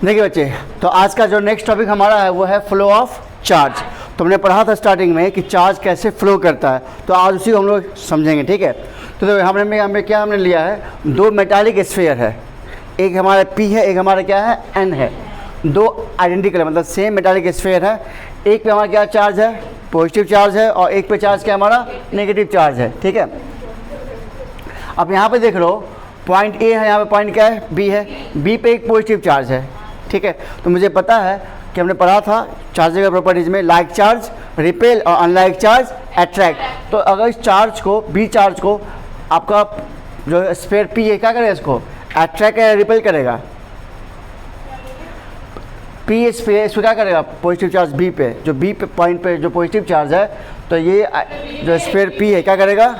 देखिए बच्चे, तो आज का जो नेक्स्ट टॉपिक हमारा है वो है फ्लो ऑफ चार्ज। तो हमने पढ़ा था स्टार्टिंग में कि चार्ज कैसे फ्लो करता है, तो आज उसी को हम लोग समझेंगे। ठीक है, तो देखो हमने लिया है, दो मेटालिक स्फीयर है, एक हमारा P है, एक हमारा क्या है N है। दो आइडेंटिकल मतलब सेम मेटालिक स्फीयर है, एक पे हमारा क्या चार्ज है, पॉजिटिव चार्ज है, और एक पे चार्ज क्या हमारा नेगेटिव चार्ज है। ठीक है, अब यहाँ पे देख लो, पॉइंट ए है, यहाँ पे पॉइंट क्या है बी है, बी पे एक पॉजिटिव चार्ज है। ठीक है, तो मुझे पता है कि हमने पढ़ा था चार्ज के प्रॉपर्टीज में, लाइक चार्ज रिपेल और अनलाइक चार्ज अट्रैक्ट। तो अगर इस चार्ज को, बी चार्ज को, आपका जो स्फीयर पी है क्या करेगा, इसको अट्रैक्ट या रिपेल करेगा। पी स्फीयर इसको क्या करेगा, पॉजिटिव चार्ज बी पे, जो बी पे पॉइंट पे जो पॉजिटिव चार्ज है, तो ये जो स्फीयर पी है क्या करेगा,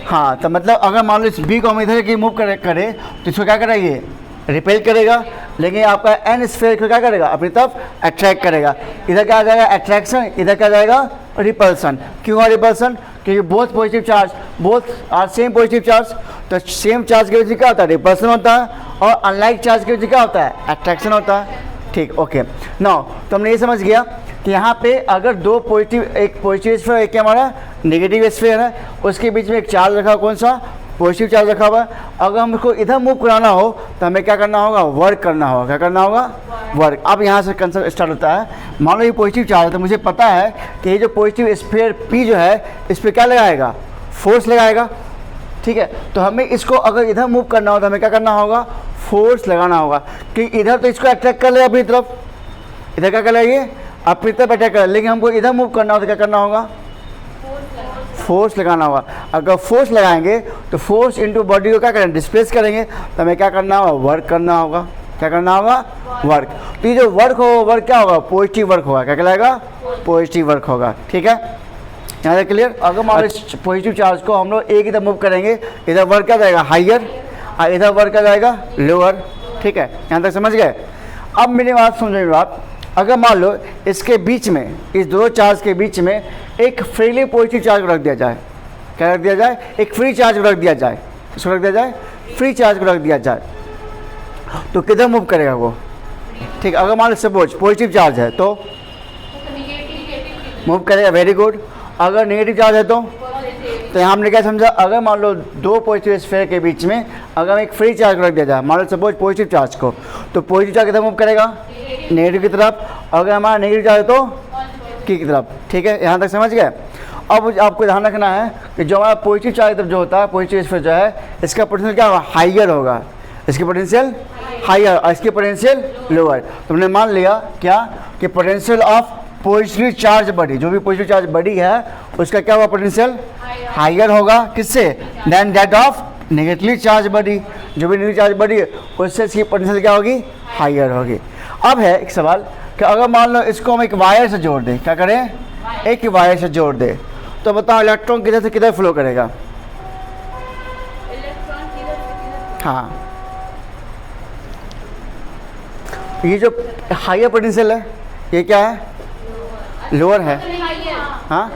हाँ, तो मतलब अगर मान लो इस बी को हम इधर की मूव करे तो इसको क्या करेगा, ये रिपेल करेगा, लेकिन आपका एन स्फीयर को क्या करेगा, अपनी तरफ अट्रैक्ट करेगा। इधर क्या आ जाएगा अट्रैक्शन, इधर क्या जाएगा रिपल्सन। क्यों रिपल्सन, क्योंकि both positive charge, both are same positive charge, तो सेम चार्ज की वजह से क्या होता है, रिपल्सन होता है, और अनलाइक चार्ज की वजह से क्या होता है, अट्रैक्शन होता है। ठीक, ओके नाउ तो हमने ये समझ गया कि यहाँ पे अगर दो पॉजिटिव, एक पॉजिटिव स्फीयर एक हमारा नेगेटिव स्फीयर है, उसके बीच में एक चार्ज रखा, कौन सा पॉजिटिव चार्ज रखा हुआ है। अगर हमको इधर मूव कराना हो तो हमें क्या करना होगा, वर्क करना होगा। क्या करना होगा, वर्क। अब यहाँ से कंसेप्ट स्टार्ट होता है। मान लो ये पॉजिटिव चार्ज है, तो मुझे पता है कि ये जो पॉजिटिव स्फीयर पी जो है, इस पर क्या लगाएगा, फोर्स लगाएगा। ठीक है, तो हमें इसको अगर इधर मूव करना हो तो हमें क्या करना होगा, फोर्स लगाना होगा। कि इधर तो इसको अट्रैक्ट कर ले अपनी तरफ, इधर क्या कर लेंगे, अपनी तरफ अटैक कर, लेकिन हमको इधर मूव करना हो तो क्या करना होगा, फोर्स लगाना होगा। अगर फोर्स लगाएंगे तो फोर्स इनटू बॉडी को क्या करेंगे, डिस्प्लेस करेंगे, तो हमें क्या करना होगा, वर्क करना होगा। क्या करना होगा, वर्क। तो ये जो वर्क होगा, वर्क क्या होगा, पॉजिटिव वर्क होगा। क्या कहलाएगा, पॉजिटिव वर्क होगा। ठीक है, यहाँ से क्लियर। अगर मान लो पॉजिटिव चार्ज को हम लोग एक इधर मूव करेंगे, इधर वर्क क्या जाएगा, हाइयर, और इधर वर्क क्या जाएगा, लोअर। ठीक है, यहाँ तक समझ गए। अब मेरी बात समझेंगे आप, अगर मान लो इसके बीच में, इस दो चार्ज के बीच में एक फ्रीली पॉजिटिव चार्ज को रख दिया जाए, क्या रख दिया जाए, एक फ्री चार्ज को रख दिया जाए, इसको रख दिया जाए, फ्री चार्ज को रख दिया जाए, तो किधर मूव करेगा वो। ठीक, अगर मान लो सपोज पॉजिटिव चार्ज है तो मूव करेगा, वेरी गुड। अगर नेगेटिव चार्ज है तो यहाँ हमने क्या समझा, अगर मान लो दो पॉजिटिव स्फीयर के बीच में अगर एक फ्री चार्ज को रख दिया जाए, मान लो सपोज पॉजिटिव चार्ज को, तो पॉजिटिव चार्ज किधर मूव करेगा, नेगेटिव की तरफ। अगर हमारा नेगेटिव चार्ज है तो की तरफ। ठीक है, यहाँ तक समझ गए। अब आपको ध्यान रखना है कि जो हमारा पॉजिटिव चार्ज तरफ जो होता है, पॉजिटिव स्फीयर जो है, इसका पोटेंशियल क्या होगा, हाइयर होगा, इसकी पोटेंशियल हाइयर और इसकी पोटेंशियल लोअर। तो हमने मान लिया क्या कि potential of positive charge body, जो भी पॉजिटिव चार्ज बॉडी है, उसका क्या होगा, पोटेंशियल हाइयर होगा, किससे, than that of negatively charge body. जो भी नेगेटिव चार्ज बॉडी है उससे इसकी पोटेंशियल क्या होगी, हाइयर होगी। अब है एक सवाल कि अगर मान लो इसको हम एक वायर से जोड़ दें, क्या करें, एक वायर से जोड़ दें, तो बताओ इलेक्ट्रॉन किधर से किधर फ्लो करेगा। हाँ, ये जो हाइयर पोटेंशियल है ये क्या है, लोअर है। हाँ,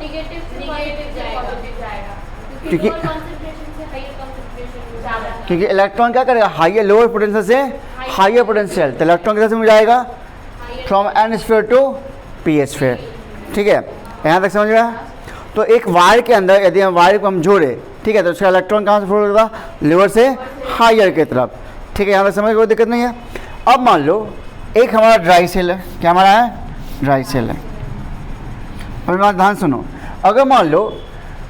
क्योंकि इलेक्ट्रॉन क्या करेगा, हाइयर, लोअर पोटेंशियल से हाइयर पोटेंशियल, तो इलेक्ट्रॉन किधर से मिल जाएगा, from N sphere to P sphere. ठीक है, यहाँ तक समझ में। तो एक वायर के अंदर यदि हम वायर को हम जोड़े, ठीक है, तो उसका इलेक्ट्रॉन कहाँ से फ्लो होगा, लोअर से हाइयर की तरफ। ठीक है, यहाँ तक समझ, कोई दिक्कत नहीं है। अब मान लो एक हमारा ड्राई सेल है, क्या हमारा है, ड्राई सेल है। अब बात ध्यान सुनो, अगर मान लो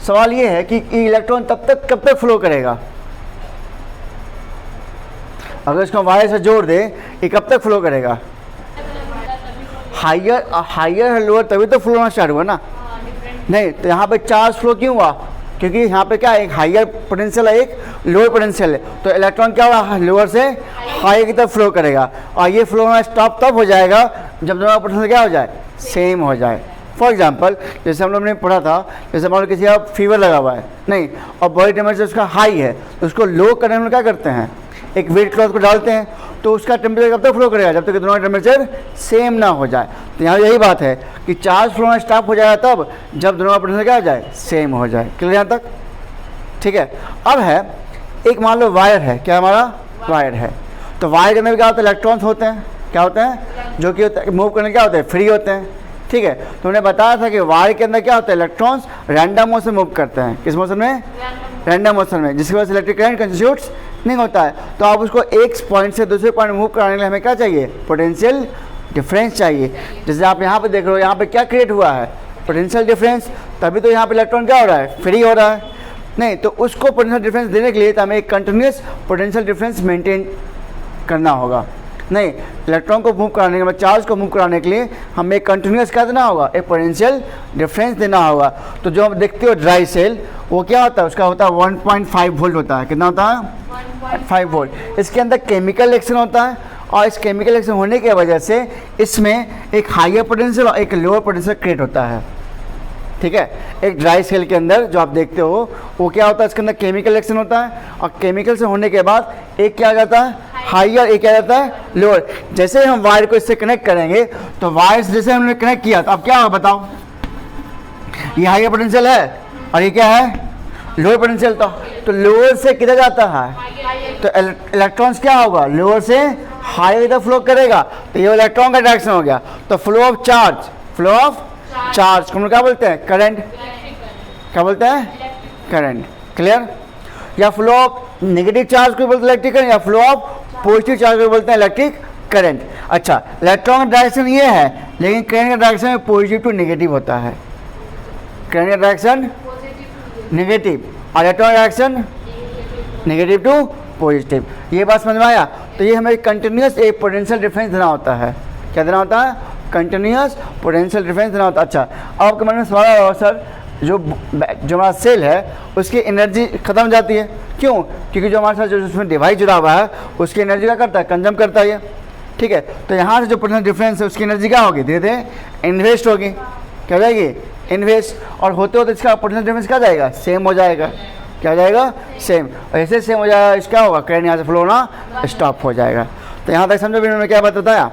सवाल ये है कि इलेक्ट्रॉन कब तक फ्लो करेगा, अगर इसको वायर से जोड़ दे, ये कब तक फ्लो करेगा, हाइयर लोअर तभी तो फ्लो होना स्टार्ट हुआ ना। नहीं, तो यहाँ पे चार्ज फ्लो क्यों हुआ, क्योंकि यहाँ पे क्या है, एक हाइयर पोटेंशियल है, एक लोअर पोटेंशियल है, तो इलेक्ट्रॉन क्या हुआ, लोअर से हाइयर की तरफ फ्लो करेगा, और ये फ्लो होना स्टॉप तब हो जाएगा जब दोनों पोटेंशियल क्या हो जाए, सेम हो जाए। फॉर एग्जाम्पल जैसे हम लोग ने पढ़ा था, जैसे मान लो किसी का फीवर लगा हुआ है, नहीं, और बॉडी टेम्परेचर उसका हाई है, तो उसको लो करने में क्या करते हैं, एक वेट क्लॉथ को डालते हैं, तो उसका टेम्परेचर कब तक फ्लो करेगा, जब तक दोनों का टेम्परेचर सेम ना हो जाए। तो यहाँ यही बात है कि चार्ज फ्लो होना स्टॉप हो जाएगा तब जब दोनों का पोटेंशियल क्या हो जाए, सेम हो जाए। क्लियर यहाँ तक। ठीक है, अब है एक मान लो वायर है, क्या हमारा वायर है, तो वायर के अंदर क्या होता है, इलेक्ट्रॉन्स होते हैं, क्या होते हैं, जो कि होता है मूव करने क्या होते हैं, फ्री होते हैं। ठीक है, तो उन्हें बताया था कि वायर के अंदर क्या होता है, इलेक्ट्रॉन्स रैंडम मोशन मूव करते हैं। किस मोशन में, रैंडम मोशन में, जिसकी वजह से इलेक्ट्रिक करंट कंस्टिट्यूट्स नहीं होता है। तो आप उसको एक पॉइंट से दूसरे पॉइंट मूव कराने के लिए हमें क्या चाहिए, पोटेंशियल डिफरेंस चाहिए। जैसे आप यहाँ पे देख रहे हो, यहाँ पे क्या क्रिएट हुआ है, पोटेंशियल डिफरेंस, तभी तो यहाँ पे इलेक्ट्रॉन क्या हो रहा है, फ्री हो रहा है। नहीं तो उसको पोटेंशियल डिफरेंस देने के लिए तो हमें एक कंटिन्यूस पोटेंशियल डिफरेंस मेंटेन करना होगा। नहीं, इलेक्ट्रॉन को मूव कराने के बाद, चार्ज को मूव कराने के लिए हमें एक कंटिन्यूस क्या देना होगा, एक पोटेंशियल डिफरेंस देना होगा। तो जो आप देखते हो ड्राई सेल, वो क्या होता है, उसका होता है 1.5 वोल्ट होता है। कितना होता है, 5 वोल्ट। इसके अंदर केमिकल रिएक्शन होता है, और इस केमिकल रिएक्शन होने की वजह से इसमें एक हायर पोटेंशियल और एक लोअर पोटेंशियल क्रिएट होता है। ठीक है, एक ड्राई सेल के अंदर जो आप देखते हो वो क्या होता है, इसके अंदर केमिकल रिएक्शन होता है, और केमिकल से होने के बाद एक क्या आ जाता है, हायर, एक क्या आ जाता है, लोअर। जैसे हम वायर को इससे कनेक्ट करेंगे तो वायर जैसे हमने कनेक्ट किया तो अब क्या होगा बताओ, ये हायर पोटेंशियल है और ये क्या है, लोअर पोटेंशियल। तो लोअर से किधर जाता है, तो इलेक्ट्रॉन्स क्या होगा, लोअर से हायर इधर फ्लो करेगा, तो ये इलेक्ट्रॉन का डायरेक्शन हो गया। तो flow of charge, flow of charge को हम क्या बोलते हैं, करंट। क्या बोलते हैं, करंट। क्लियर। या फ्लो ऑफ नेगेटिव चार्ज को बोलते हैं इलेक्ट्रिक करंट, या फ्लो ऑफ पॉजिटिव चार्ज को बोलते हैं इलेक्ट्रिक करंट। अच्छा, इलेक्ट्रॉन का डायरेक्शन ये है, लेकिन करंट का डायरेक्शन में पॉजिटिव टू नेगेटिव होता है। करंट का डायरेक्शन नेगेटिव और इलेक्ट्रॉन का डायरेक्शन नेगेटिव टू पॉजिटिव। ये बात समझ में आया। तो ये हमें कंटिन्यूस एक पोटेंशियल डिफरेंस देना होता है। क्या देना होता है, कंटिन्यूस पोटेंशियल डिफरेंस देना होता है। अच्छा, अब आपके मन में सवाल आया सर, जो हमारा सेल है उसकी एनर्जी खत्म हो जाती है, क्यों, क्योंकि जो हमारे साथ जो उसमें डिवाइस जुड़ा हुआ है उसकी एनर्जी क्या करता है, कंज्यूम करता है। ठीक है, तो यहाँ से जो पोटेंशियल डिफरेंस है उसकी एनर्जी क्या होगी, धीरे धीरे इन्वेस्ट होगी। क्या हो जाएगी, इन्वेस्ट। और होते होते इसका पोटेंशियल डिफरेंस क्या जाएगा, सेम हो जाएगा। क्या हो जाएगा, सेम। ऐसे सेम हो जाएगा, इसका होगा, करंट यहाँ से फ्लो होना स्टॉप हो जाएगा। तो यहाँ तक समझो, मैंने क्या बात बताया।